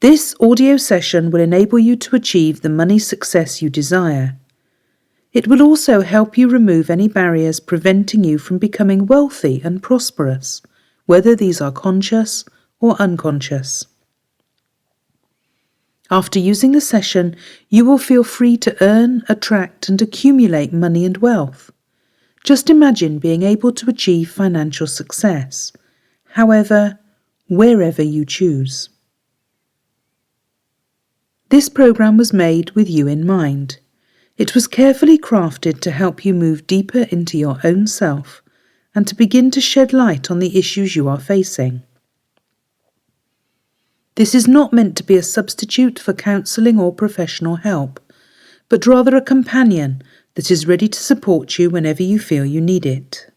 This audio session will enable you to achieve the money success you desire. It will also help you remove any barriers preventing you from becoming wealthy and prosperous, whether these are conscious or unconscious. After using the session, you will feel free to earn, attract, and accumulate money and wealth. Just imagine being able to achieve financial success, however, wherever you choose. This program was made with you in mind. It was carefully crafted to help you move deeper into your own self and to begin to shed light on the issues you are facing. This is not meant to be a substitute for counselling or professional help, but rather a companion that is ready to support you whenever you feel you need it.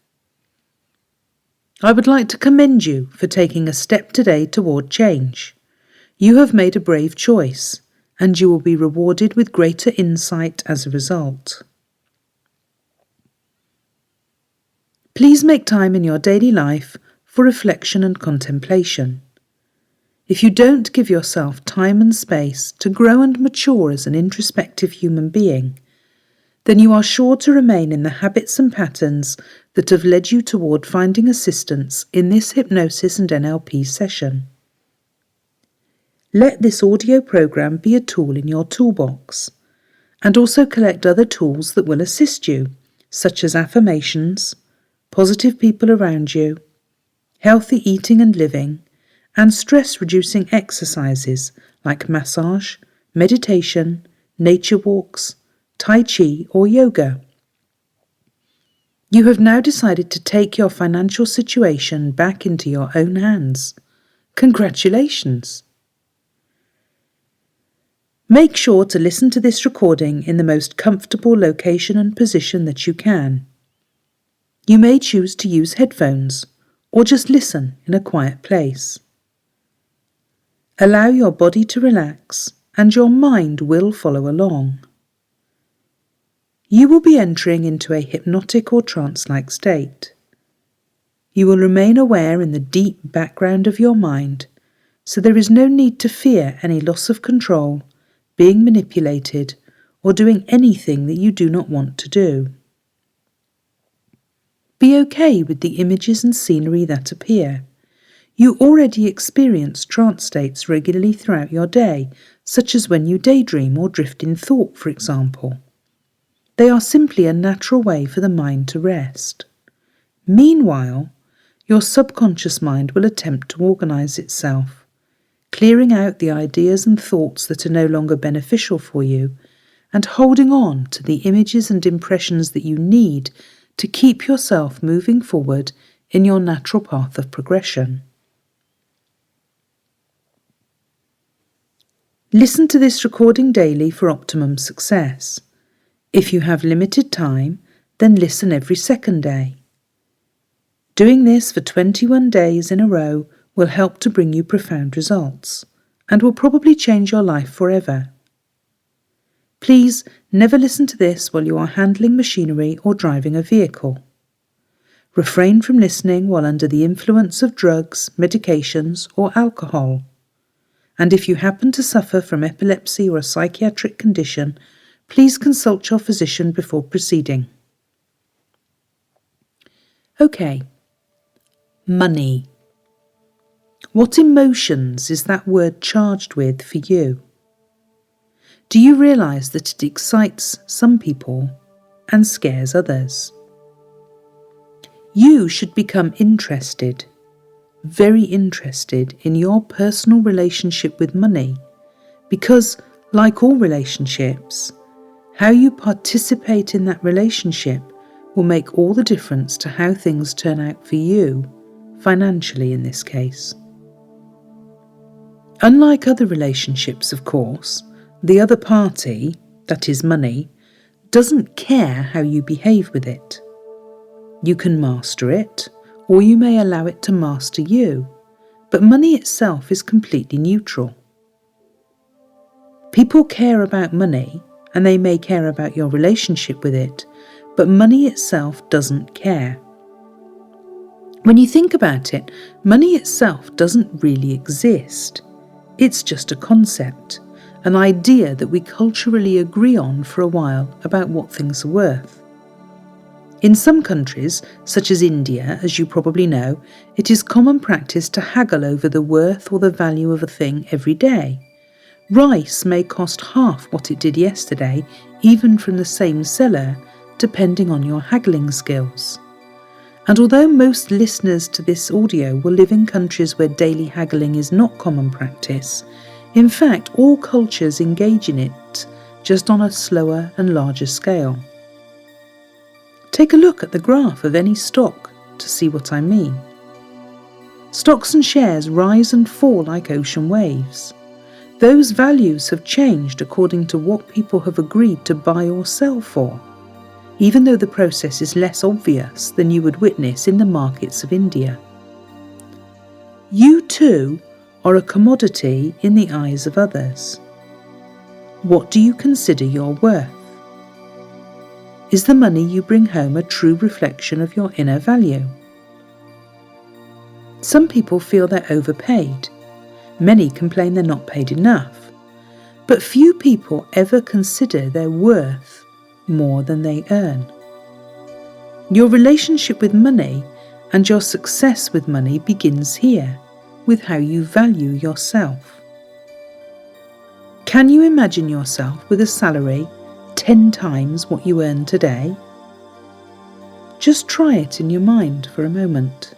I would like to commend you for taking a step today toward change. You have made a brave choice, and you will be rewarded with greater insight as a result. Please make time in your daily life for reflection and contemplation. If you don't give yourself time and space to grow and mature as an introspective human being, then you are sure to remain in the habits and patterns that have led you toward finding assistance in this hypnosis and NLP session. Let this audio program be a tool in your toolbox, and also collect other tools that will assist you, such as affirmations, positive people around you, healthy eating and living, and stress-reducing exercises like massage, meditation, nature walks, Tai Chi or yoga. You have now decided to take your financial situation back into your own hands. Congratulations! Make sure to listen to this recording in the most comfortable location and position that you can. You may choose to use headphones or just listen in a quiet place. Allow your body to relax and your mind will follow along. You will be entering into a hypnotic or trance-like state. You will remain aware in the deep background of your mind, so there is no need to fear any loss of control, being manipulated, or doing anything that you do not want to do. Be okay with the images and scenery that appear. You already experience trance states regularly throughout your day, such as when you daydream or drift in thought, for example. They are simply a natural way for the mind to rest. Meanwhile, your subconscious mind will attempt to organise itself, clearing out the ideas and thoughts that are no longer beneficial for you, and holding on to the images and impressions that you need to keep yourself moving forward in your natural path of progression. Listen to this recording daily for optimum success. If you have limited time, then listen every second day. Doing this for 21 days in a row will help to bring you profound results and will probably change your life forever. Please never listen to this while you are handling machinery or driving a vehicle. Refrain from listening while under the influence of drugs, medications, or alcohol. And if you happen to suffer from epilepsy or a psychiatric condition, please consult your physician before proceeding. Okay. Money. What emotions is that word charged with for you? Do you realise that it excites some people and scares others? You should become interested, very interested in your personal relationship with money, because, like all relationships, how you participate in that relationship will make all the difference to how things turn out for you, financially in this case. Unlike other relationships, of course, the other party, that is money, doesn't care how you behave with it. You can master it, or you may allow it to master you, but money itself is completely neutral. People care about money, and they may care about your relationship with it, but money itself doesn't care. When you think about it, money itself doesn't really exist. It's just a concept, an idea that we culturally agree on for a while about what things are worth. In some countries, such as India, as you probably know, it is common practice to haggle over the worth or the value of a thing every day. Rice may cost half what it did yesterday, even from the same seller, depending on your haggling skills. And although most listeners to this audio will live in countries where daily haggling is not common practice, in fact all cultures engage in it, just on a slower and larger scale. Take a look at the graph of any stock to see what I mean. Stocks and shares rise and fall like ocean waves. Those values have changed according to what people have agreed to buy or sell for, even though the process is less obvious than you would witness in the markets of India. You too are a commodity in the eyes of others. What do you consider your worth? Is the money you bring home a true reflection of your inner value? Some people feel they're overpaid. Many complain they're not paid enough. But few people ever consider their worth more than they earn. Your relationship with money and your success with money begins here, with how you value yourself. Can you imagine yourself with a salary 10 times what you earn today? Just try it in your mind for a moment.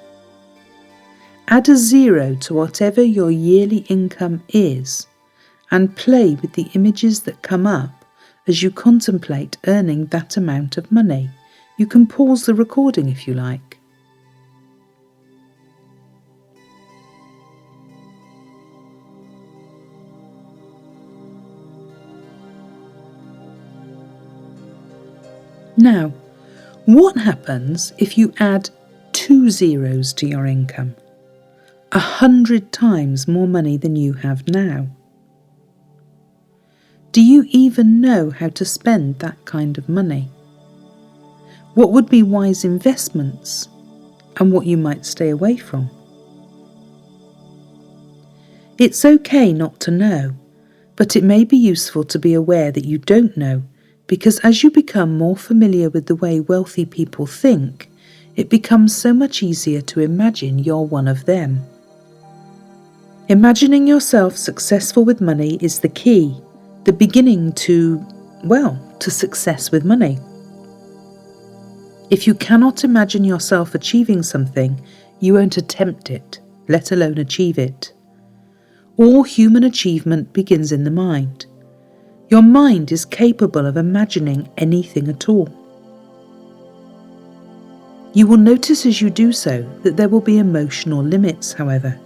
Add a 0 to whatever your yearly income is and play with the images that come up as you contemplate earning that amount of money. You can pause the recording if you like. Now, what happens if you add 2 zeros to your income? 100 times more money than you have now. Do you even know how to spend that kind of money? What would be wise investments and what you might stay away from? It's okay not to know, but it may be useful to be aware that you don't know, because as you become more familiar with the way wealthy people think, it becomes so much easier to imagine you're one of them. Imagining yourself successful with money is the key, the beginning to success with money. If you cannot imagine yourself achieving something, you won't attempt it, let alone achieve it. All human achievement begins in the mind. Your mind is capable of imagining anything at all. You will notice as you do so that there will be emotional limits, however.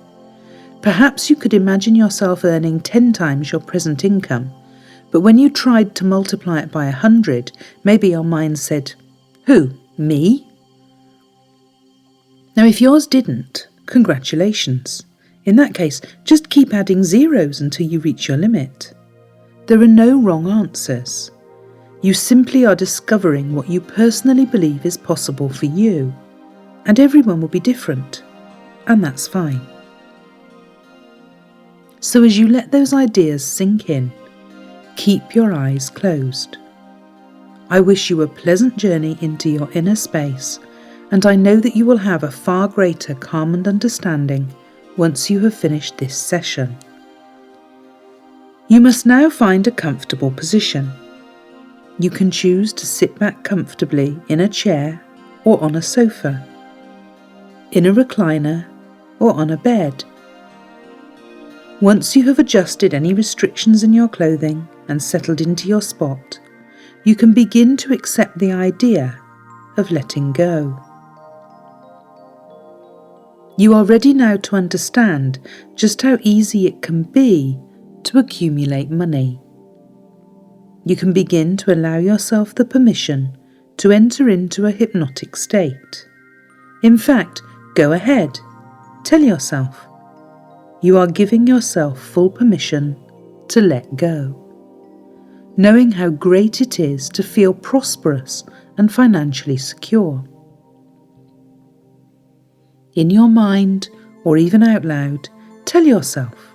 Perhaps you could imagine yourself earning 10 times your present income, but when you tried to multiply it by 100, maybe your mind said, "Who, me?" Now if yours didn't, congratulations. In that case, just keep adding zeros until you reach your limit. There are no wrong answers. You simply are discovering what you personally believe is possible for you, and everyone will be different, and that's fine. So as you let those ideas sink in, keep your eyes closed. I wish you a pleasant journey into your inner space, and I know that you will have a far greater calm and understanding once you have finished this session. You must now find a comfortable position. You can choose to sit back comfortably in a chair or on a sofa, in a recliner or on a bed. Once you have adjusted any restrictions in your clothing and settled into your spot, you can begin to accept the idea of letting go. You are ready now to understand just how easy it can be to accumulate money. You can begin to allow yourself the permission to enter into a hypnotic state. In fact, go ahead, tell yourself. You are giving yourself full permission to let go, knowing how great it is to feel prosperous and financially secure. In your mind, or even out loud, tell yourself,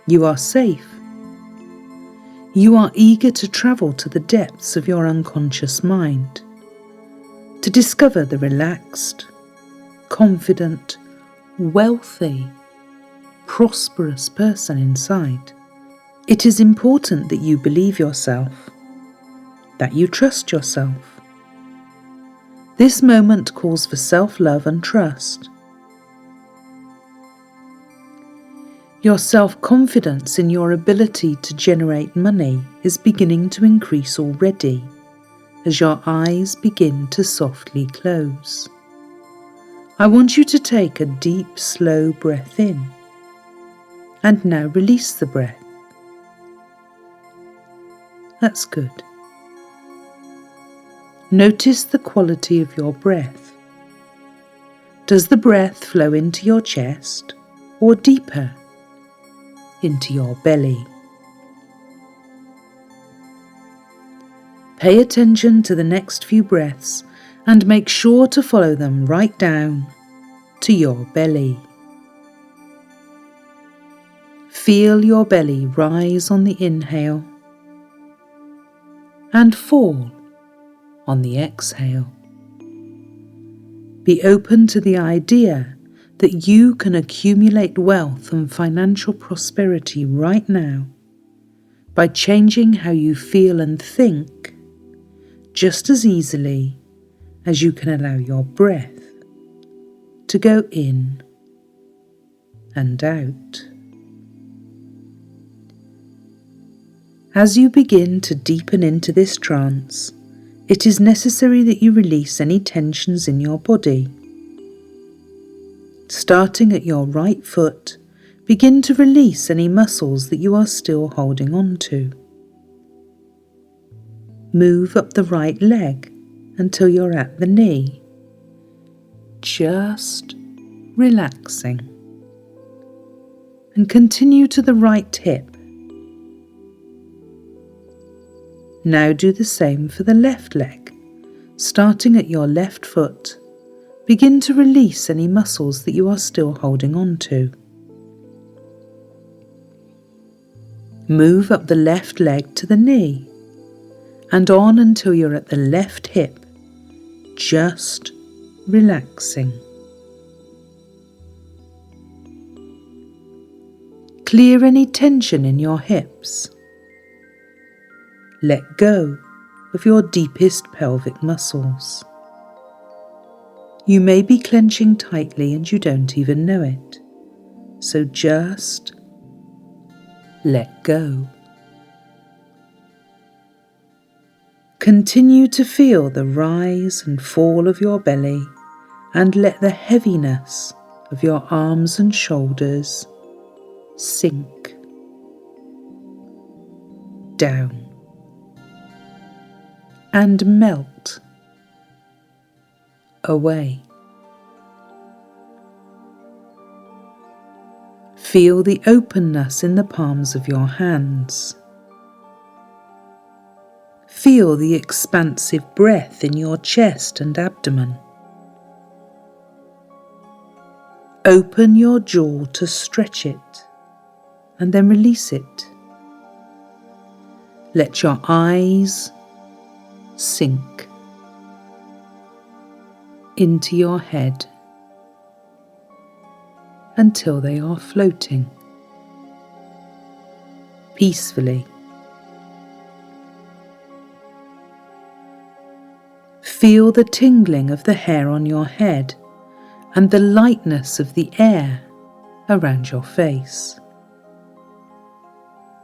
You are safe. You are eager to travel to the depths of your unconscious mind, to discover the relaxed, confident, wealthy, prosperous person inside. It is important that you believe yourself, that you trust yourself. This moment calls for self-love and trust. Your self-confidence in your ability to generate money is beginning to increase already as your eyes begin to softly close. I want you to take a deep, slow breath in, and now release the breath. That's good. Notice the quality of your breath. Does the breath flow into your chest or deeper into your belly? Pay attention to the next few breaths and make sure to follow them right down to your belly. Feel your belly rise on the inhale and fall on the exhale. Be open to the idea that you can accumulate wealth and financial prosperity right now by changing how you feel and think just as easily as you can allow your breath to go in and out. As you begin to deepen into this trance, it is necessary that you release any tensions in your body. Starting at your right foot, begin to release any muscles that you are still holding on to. Move up the right leg until you're at the knee, just relaxing. And continue to the right hip. Now do the same for the left leg. Starting at your left foot, begin to release any muscles that you are still holding on to. Move up the left leg to the knee and on until you're at the left hip, just relaxing. Clear any tension in your hips. Let go of your deepest pelvic muscles. You may be clenching tightly and you don't even know it, so just let go. Continue to feel the rise and fall of your belly and let the heaviness of your arms and shoulders sink down and melt away. Feel the openness in the palms of your hands. Feel the expansive breath in your chest and abdomen. Open your jaw to stretch it and then release it. Let your eyes sink into your head until they are floating peacefully. Feel the tingling of the hair on your head and the lightness of the air around your face.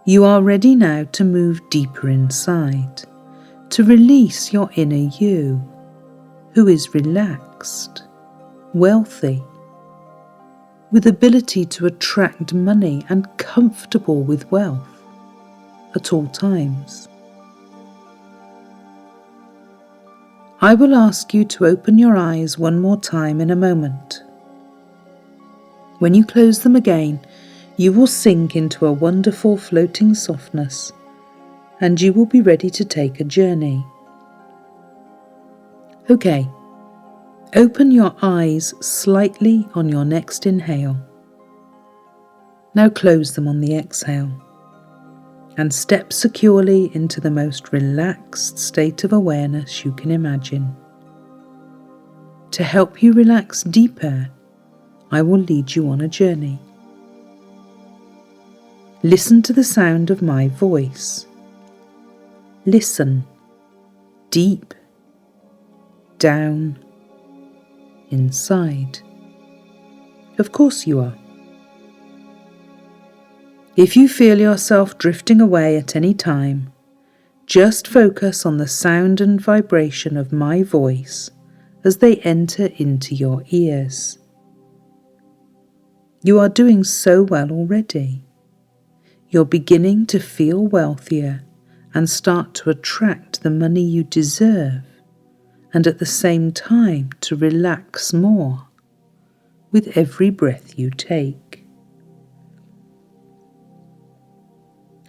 You are ready now to move deeper inside, to release your inner you, who is relaxed, wealthy, with ability to attract money and comfortable with wealth at all times. I will ask you to open your eyes one more time in a moment. When you close them again, you will sink into a wonderful floating softness, and you will be ready to take a journey. Okay, open your eyes slightly on your next inhale. Now close them on the exhale and step securely into the most relaxed state of awareness you can imagine. To help you relax deeper, I will lead you on a journey. Listen to the sound of my voice. Listen deep down inside. Of course you are. If you feel yourself drifting away at any time, just focus on the sound and vibration of my voice as they enter into your ears. You are doing so well already. You're beginning to feel wealthier and start to attract the money you deserve, and at the same time to relax more with every breath you take.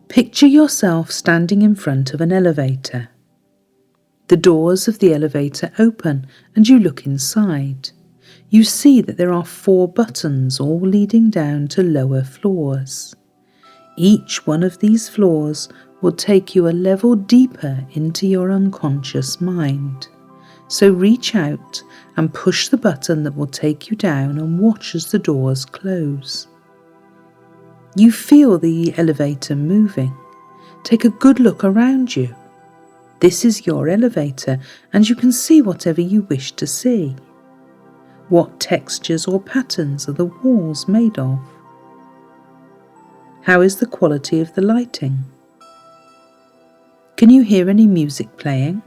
Picture yourself standing in front of an elevator. The doors of the elevator open and you look inside. You see that there are 4 buttons all leading down to lower floors. Each one of these floors will take you a level deeper into your unconscious mind. So reach out and push the button that will take you down and watch as the doors close. You feel the elevator moving. Take a good look around you. This is your elevator and you can see whatever you wish to see. What textures or patterns are the walls made of? How is the quality of the lighting? Can you hear any music playing?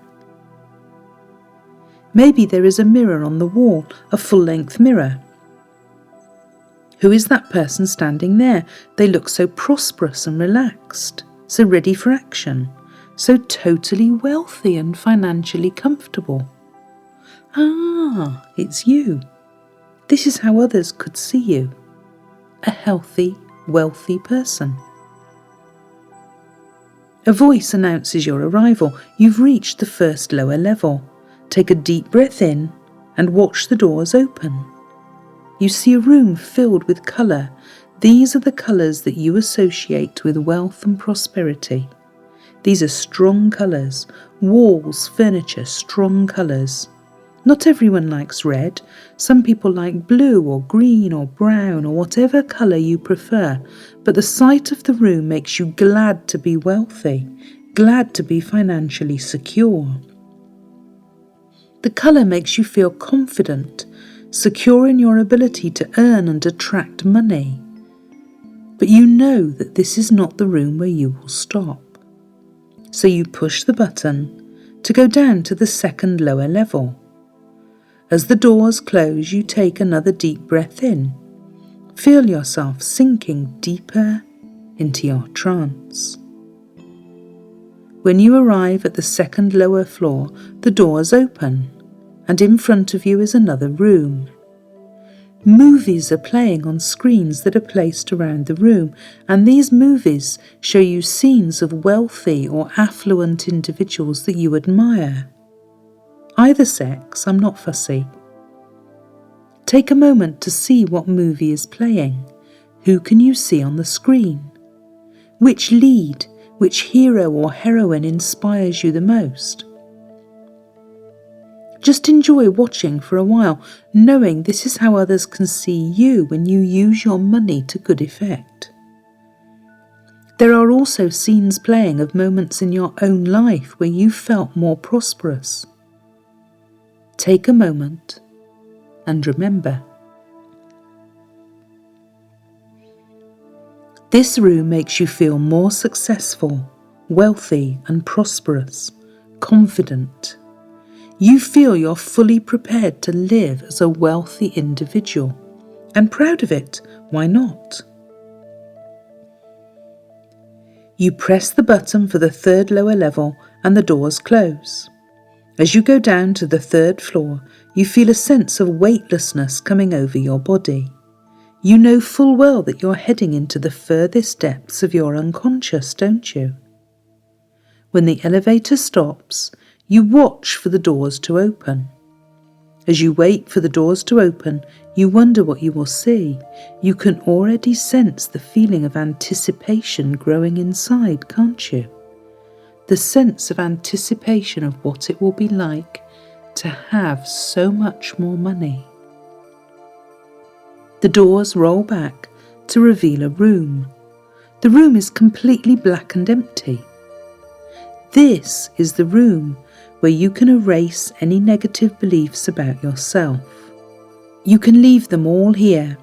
Maybe there is a mirror on the wall, a full-length mirror. Who is that person standing there? They look so prosperous and relaxed, so ready for action, so totally wealthy and financially comfortable. Ah, it's you. This is how others could see you. A healthy, wealthy person. A voice announces your arrival. You've reached the first lower level. Take a deep breath in and watch the doors open. You see a room filled with colour. These are the colours that you associate with wealth and prosperity. These are strong colours. Walls, furniture, strong colours. Not everyone likes red. Some people like blue or green or brown or whatever colour you prefer. But the sight of the room makes you glad to be wealthy, glad to be financially secure. The colour makes you feel confident, secure in your ability to earn and attract money. But you know that this is not the room where you will stop. So you push the button to go down to the second lower level. As the doors close, you take another deep breath in. Feel yourself sinking deeper into your trance. When you arrive at the second lower floor, the doors open, and in front of you is another room. Movies are playing on screens that are placed around the room, and these movies show you scenes of wealthy or affluent individuals that you admire. Either sex, I'm not fussy. Take a moment to see what movie is playing. Who can you see on the screen? Which lead, which hero or heroine inspires you the most? Just enjoy watching for a while, knowing this is how others can see you when you use your money to good effect. There are also scenes playing of moments in your own life where you felt more prosperous. Take a moment and remember. This room makes you feel more successful, wealthy and prosperous, confident. You feel you're fully prepared to live as a wealthy individual, and proud of it, why not? You press the button for the third lower level and the doors close. As you go down to the third floor, you feel a sense of weightlessness coming over your body. You know full well that you're heading into the furthest depths of your unconscious, don't you? When the elevator stops, you watch for the doors to open. As you wait for the doors to open, you wonder what you will see. You can already sense the feeling of anticipation growing inside, can't you? The sense of anticipation of what it will be like to have so much more money. The doors roll back to reveal a room. The room is completely black and empty. This is the room where you can erase any negative beliefs about yourself. You can leave them all here.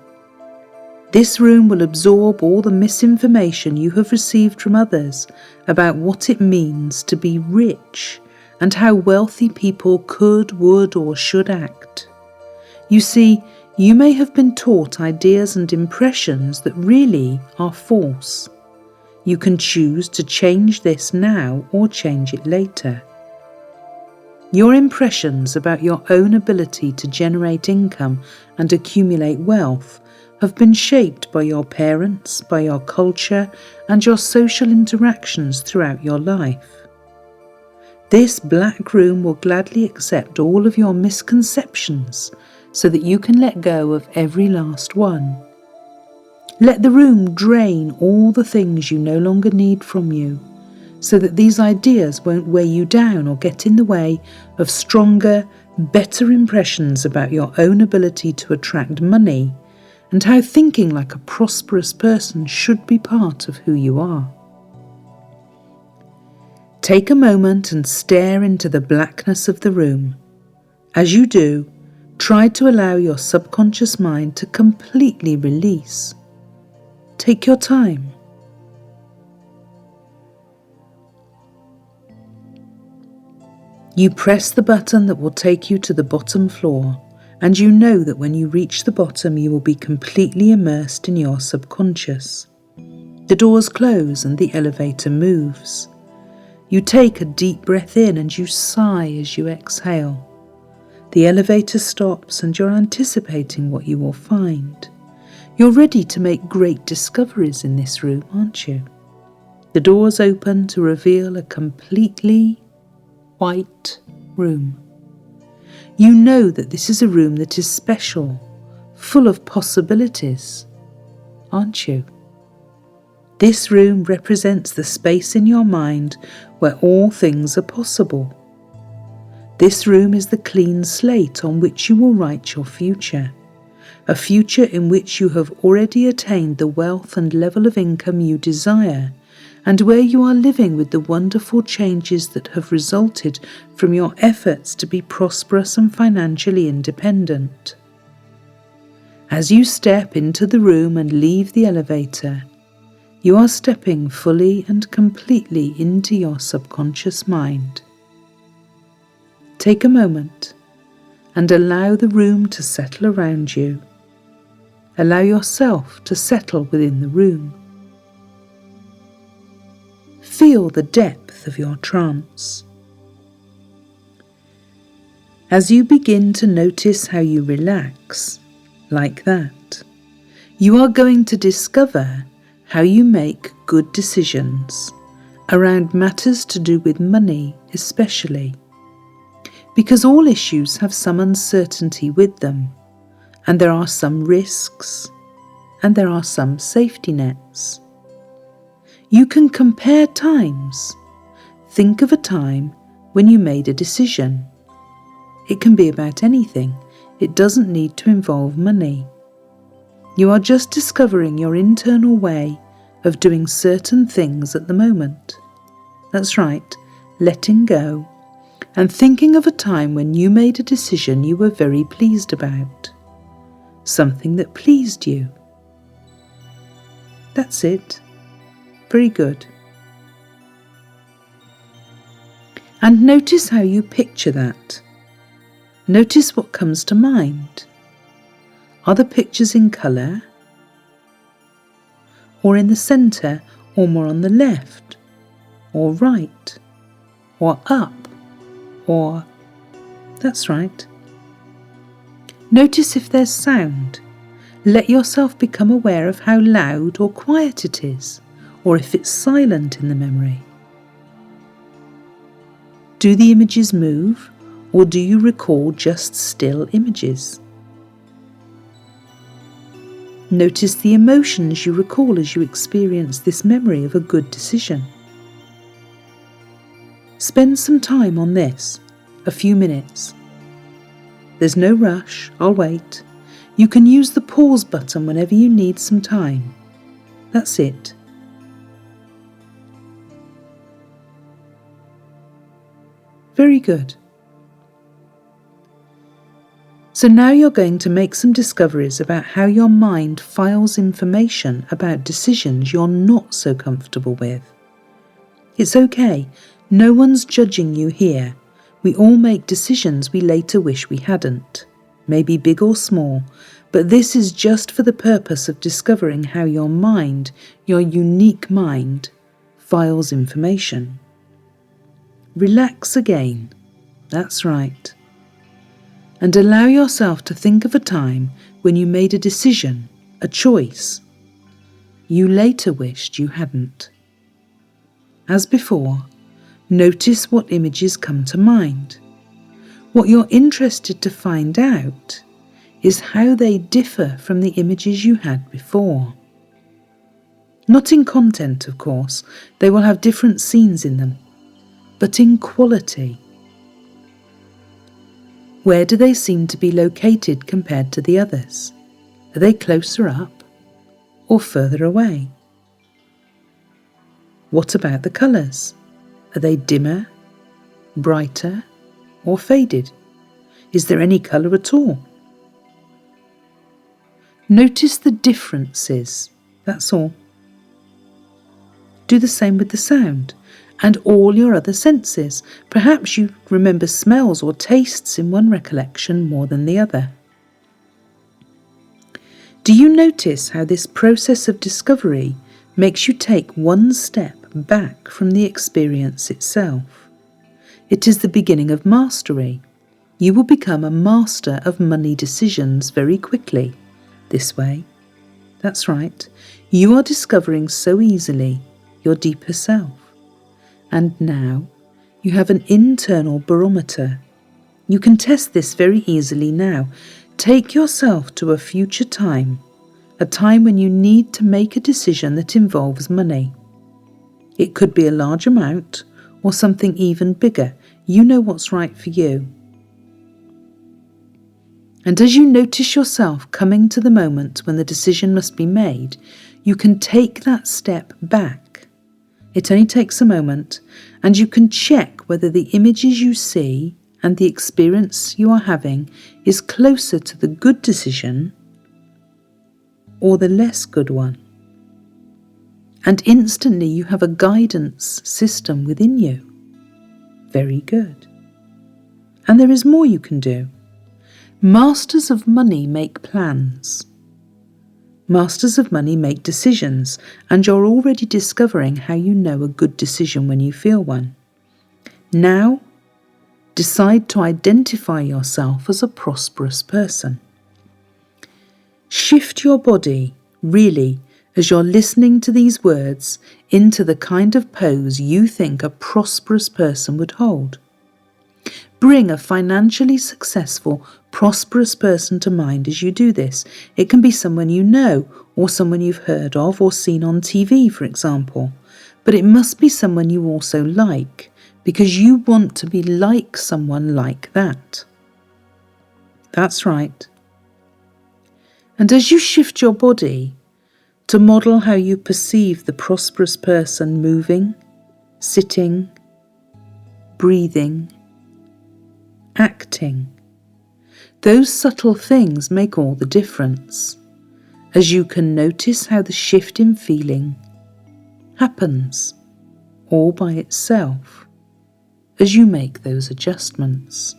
This room will absorb all the misinformation you have received from others about what it means to be rich and how wealthy people could, would, or should act. You see, you may have been taught ideas and impressions that really are false. You can choose to change this now or change it later. Your impressions about your own ability to generate income and accumulate wealth have been shaped by your parents, by your culture, and your social interactions throughout your life. This black room will gladly accept all of your misconceptions so that you can let go of every last one. Let the room drain all the things you no longer need from you, so that these ideas won't weigh you down or get in the way of stronger, better impressions about your own ability to attract money and how thinking like a prosperous person should be part of who you are. Take a moment and stare into the blackness of the room. As you do, try to allow your subconscious mind to completely release. Take your time. You press the button that will take you to the bottom floor, and you know that when you reach the bottom you will be completely immersed in your subconscious. The doors close and the elevator moves. You take a deep breath in and you sigh as you exhale. The elevator stops and you're anticipating what you will find. You're ready to make great discoveries in this room, aren't you? The doors open to reveal a completely white room. You know that this is a room that is special, full of possibilities, aren't you? This room represents the space in your mind where all things are possible. This room is the clean slate on which you will write your future. A future in which you have already attained the wealth and level of income you desire, and where you are living with the wonderful changes that have resulted from your efforts to be prosperous and financially independent. As you step into the room and leave the elevator, you are stepping fully and completely into your subconscious mind. Take a moment and allow the room to settle around you. Allow yourself to settle within the room. Feel the depth of your trance. As you begin to notice how you relax, like that, you are going to discover how you make good decisions around matters to do with money especially, because all issues have some uncertainty with them, and there are some risks, and there are some safety nets. You can compare times. Think of a time when you made a decision. It can be about anything. It doesn't need to involve money. You are just discovering your internal way of doing certain things at the moment. That's right, letting go, and thinking of a time when you made a decision you were very pleased about. Something that pleased you. That's it. Very good. And notice how you picture that. Notice what comes to mind. Are the pictures in colour? Or in the centre, or more on the left? Or right? Or up? Or... That's right. Notice if there's sound. Let yourself become aware of how loud or quiet it is, or if it's silent in the memory. Do the images move, or do you recall just still images? Notice the emotions you recall as you experience this memory of a good decision. Spend some time on this, a few minutes. There's no rush, I'll wait. You can use the pause button whenever you need some time. That's it. Very good. So now you're going to make some discoveries about how your mind files information about decisions you're not so comfortable with. It's okay, no one's judging you here. We all make decisions we later wish we hadn't, maybe big or small, but this is just for the purpose of discovering how your mind, your unique mind, files information. Relax again, that's right. And allow yourself to think of a time when you made a decision, a choice, you later wished you hadn't. As before, notice what images come to mind. What you're interested to find out is how they differ from the images you had before. Not in content, of course, they will have different scenes in them, but in quality. Where do they seem to be located compared to the others? Are they closer up or further away? What about the colours? Are they dimmer, brighter, or faded? Is there any colour at all? Notice the differences, that's all. Do the same with the sound and all your other senses. Perhaps you remember smells or tastes in one recollection more than the other. Do you notice how this process of discovery makes you take one step back from the experience itself? It is the beginning of mastery. You will become a master of money decisions very quickly. This way. That's right. You are discovering so easily your deeper self. And now you have an internal barometer. You can test this very easily now. Take yourself to a future time, a time when you need to make a decision that involves money. It could be a large amount or something even bigger. You know what's right for you. And as you notice yourself coming to the moment when the decision must be made, you can take that step back. It only takes a moment, and you can check whether the images you see and the experience you are having is closer to the good decision or the less good one. And instantly you have a guidance system within you. Very good. And there is more you can do. Masters of money make plans. Masters of money make decisions, and you're already discovering how you know a good decision when you feel one. Now, decide to identify yourself as a prosperous person. Shift your body, really, as you're listening to these words, into the kind of pose you think a prosperous person would hold. Bring a financially successful, prosperous person to mind as you do this. It can be someone you know, or someone you've heard of or seen on TV, for example. But it must be someone you also like, because you want to be like someone like that. That's right. And as you shift your body to model how you perceive the prosperous person moving, sitting, breathing, acting, those subtle things make all the difference, as you can notice how the shift in feeling happens all by itself as you make those adjustments.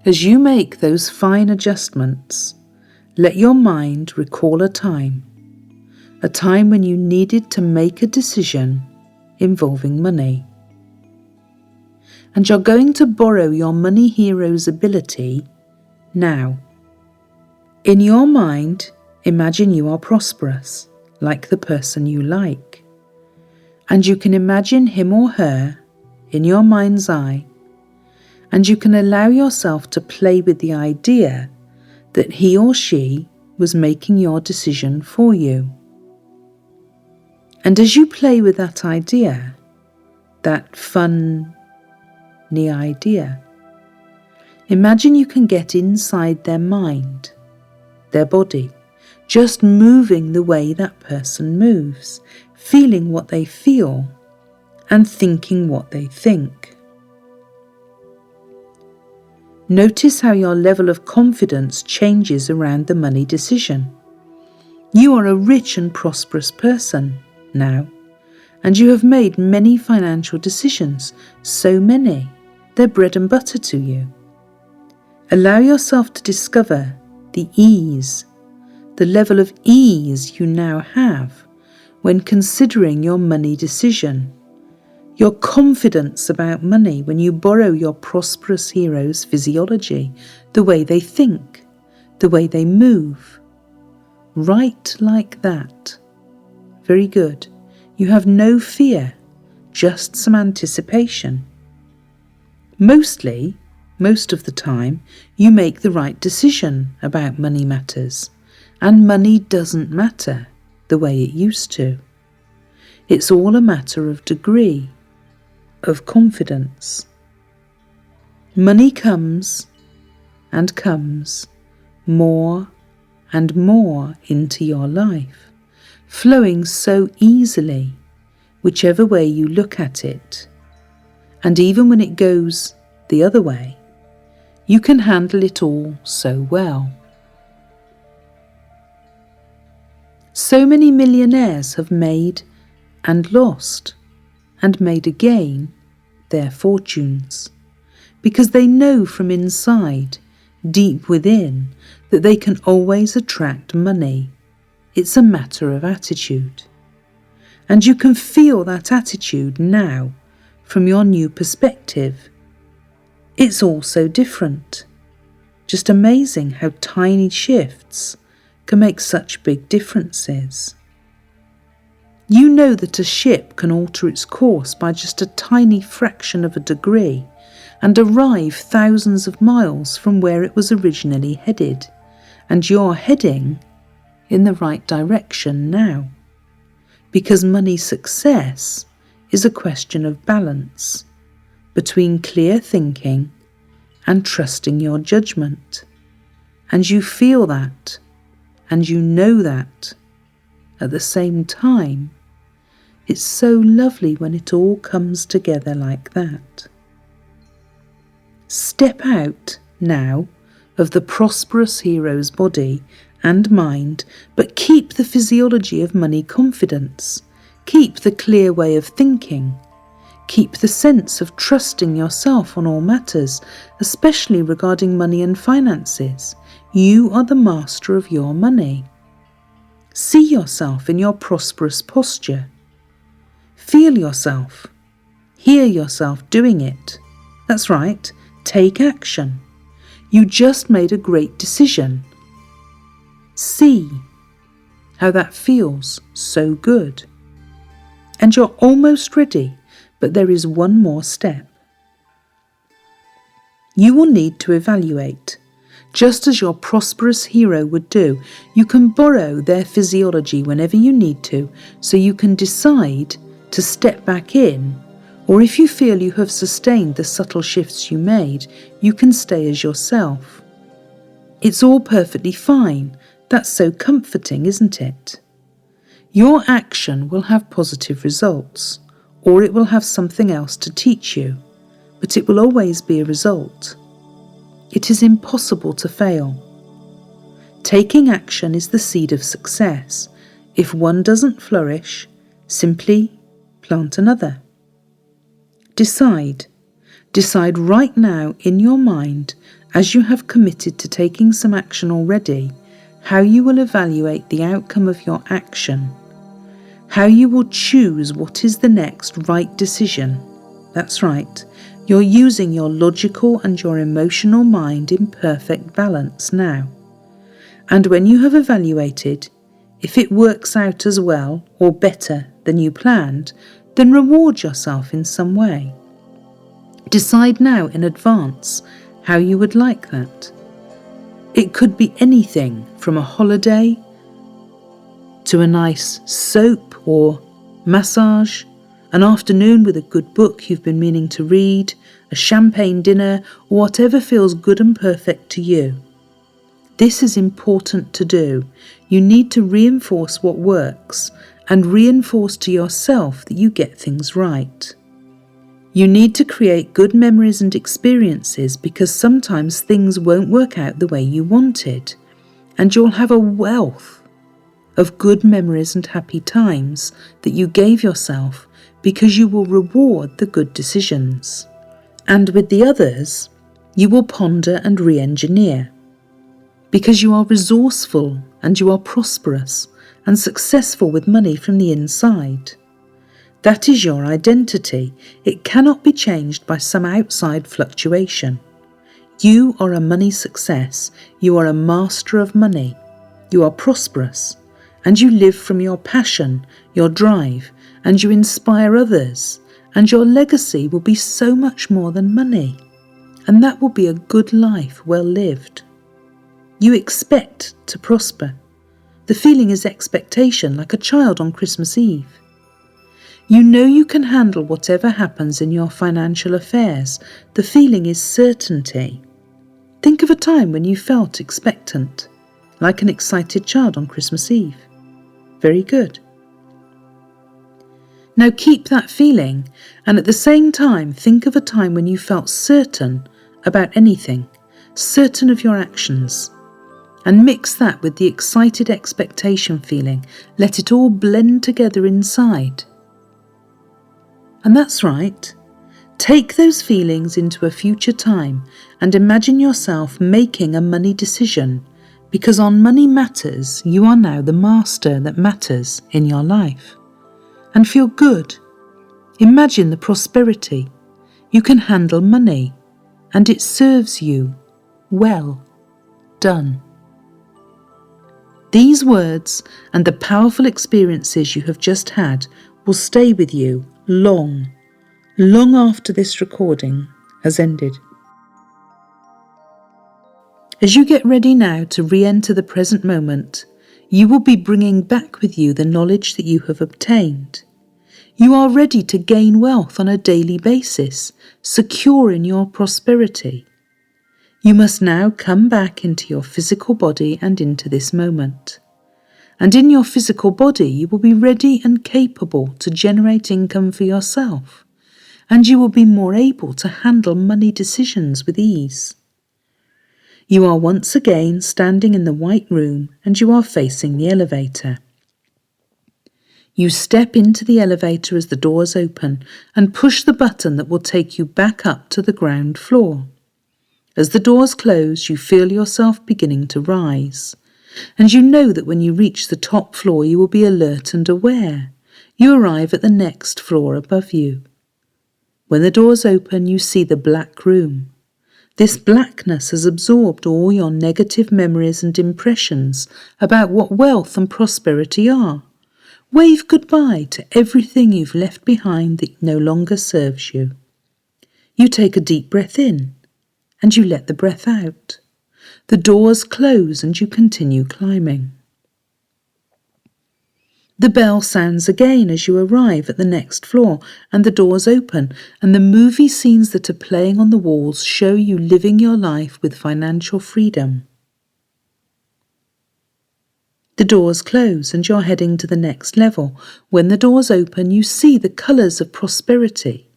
As you make those fine adjustments, let your mind recall a time when you needed to make a decision involving money. And you're going to borrow your money hero's ability now. In your mind, imagine you are prosperous, like the person you like. And you can imagine him or her in your mind's eye, and you can allow yourself to play with the idea that he or she was making your decision for you. And as you play with that idea, that funny idea, imagine you can get inside their mind, their body, just moving the way that person moves, feeling what they feel, and thinking what they think. Notice how your level of confidence changes around the money decision. You are a rich and prosperous person now, and you have made many financial decisions, so many, they're bread and butter to you. Allow yourself to discover the ease, the level of ease you now have when considering your money decision. Your confidence about money when you borrow your prosperous hero's physiology, the way they think, the way they move. Right like that. Very good. You have no fear, just some anticipation. Most of the time, you make the right decision about money matters, and money doesn't matter the way it used to. It's all a matter of degree, of confidence. Money comes and comes more and more into your life, flowing so easily, whichever way you look at it. And even when it goes the other way, you can handle it all so well. So many millionaires have made and lost and made again their fortunes, because they know from inside, deep within, that they can always attract money. It's a matter of attitude. And you can feel that attitude now from your new perspective. It's all so different. Just amazing how tiny shifts can make such big differences. You know that a ship can alter its course by just a tiny fraction of a degree and arrive thousands of miles from where it was originally headed, and you're heading in the right direction now. Because money success is a question of balance between clear thinking and trusting your judgment. And you feel that, and you know that at the same time. It's so lovely when it all comes together like that. Step out now of the prosperous hero's body and mind, but keep the physiology of money confidence. Keep the clear way of thinking. Keep the sense of trusting yourself on all matters, especially regarding money and finances. You are the master of your money. See yourself in your prosperous posture. Feel yourself. Hear yourself doing it. That's right. Take action. You just made a great decision. See how that feels so good. And you're almost ready, but there is one more step. You will need to evaluate. Just as your prosperous hero would do, you can borrow their physiology whenever you need to, so you can decide to step back in, or if you feel you have sustained the subtle shifts you made, you can stay as yourself. It's all perfectly fine. That's so comforting, isn't it? Your action will have positive results, or it will have something else to teach you, but it will always be a result. It is impossible to fail. Taking action is the seed of success. If one doesn't flourish, simply plant another. Decide right now in your mind, as you have committed to taking some action already, how you will evaluate the outcome of your action, how you will choose what is the next right decision. That's right, you're using your logical and your emotional mind in perfect balance now. And when you have evaluated, if it works out as well or better than you planned, then reward yourself in some way. Decide now in advance how you would like that. It could be anything from a holiday to a nice soap or massage, an afternoon with a good book you've been meaning to read, a champagne dinner, or whatever feels good and perfect to you. This is important to do. You need to reinforce what works and reinforce to yourself that you get things right. You need to create good memories and experiences because sometimes things won't work out the way you wanted, and you'll have a wealth of good memories and happy times that you gave yourself because you will reward the good decisions. And with the others, you will ponder and re-engineer because you are resourceful and you are prosperous and successful with money from the inside. That is your identity. It cannot be changed by some outside fluctuation. You are a money success. You are a master of money. You are prosperous. And you live from your passion, your drive, and you inspire others, and your legacy will be so much more than money, and that will be a good life well lived. You expect to prosper. The feeling is expectation, like a child on Christmas Eve. You know you can handle whatever happens in your financial affairs. The feeling is certainty. Think of a time when you felt expectant, like an excited child on Christmas Eve. Very good. Now keep that feeling, and at the same time think of a time when you felt certain about anything, certain of your actions, and mix that with the excited expectation feeling. Let it all blend together inside. And that's right. Take those feelings into a future time and imagine yourself making a money decision, because on Money Matters, you are now the master that matters in your life. And feel good. Imagine the prosperity. You can handle money, and it serves you. Well done. These words and the powerful experiences you have just had will stay with you long, long after this recording has ended. As you get ready now to re-enter the present moment, you will be bringing back with you the knowledge that you have obtained. You are ready to gain wealth on a daily basis, secure in your prosperity. You must now come back into your physical body and into this moment. And in your physical body, you will be ready and capable to generate income for yourself, and you will be more able to handle money decisions with ease. You are once again standing in the white room and you are facing the elevator. You step into the elevator as the doors open and push the button that will take you back up to the ground floor. As the doors close, you feel yourself beginning to rise, and you know that when you reach the top floor you will be alert and aware. You arrive at the next floor above you. When the doors open, you see the black room. This blackness has absorbed all your negative memories and impressions about what wealth and prosperity are. Wave goodbye to everything you've left behind that no longer serves you. You take a deep breath in, and you let the breath out. The doors close and you continue climbing. The bell sounds again as you arrive at the next floor, and the doors open, and the movie scenes that are playing on the walls show you living your life with financial freedom. The doors close and you're heading to the next level. When the doors open, you see the colours of prosperity.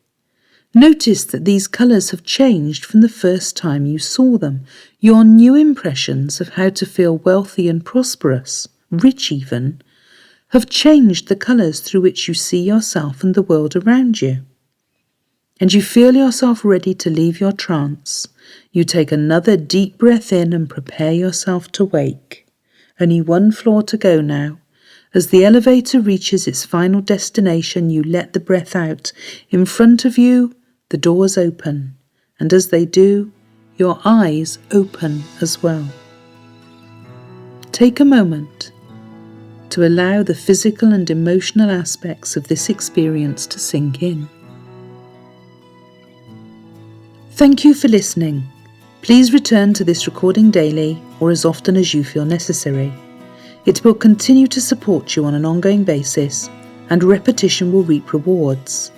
Notice that these colours have changed from the first time you saw them. Your new impressions of how to feel wealthy and prosperous, rich even, have changed the colours through which you see yourself and the world around you. And you feel yourself ready to leave your trance. You take another deep breath in and prepare yourself to wake. Only one floor to go now. As the elevator reaches its final destination, you let the breath out. In front of you, the doors open, and as they do, your eyes open as well. Take a moment to allow the physical and emotional aspects of this experience to sink in. Thank you for listening. Please return to this recording daily or as often as you feel necessary. It will continue to support you on an ongoing basis, and repetition will reap rewards.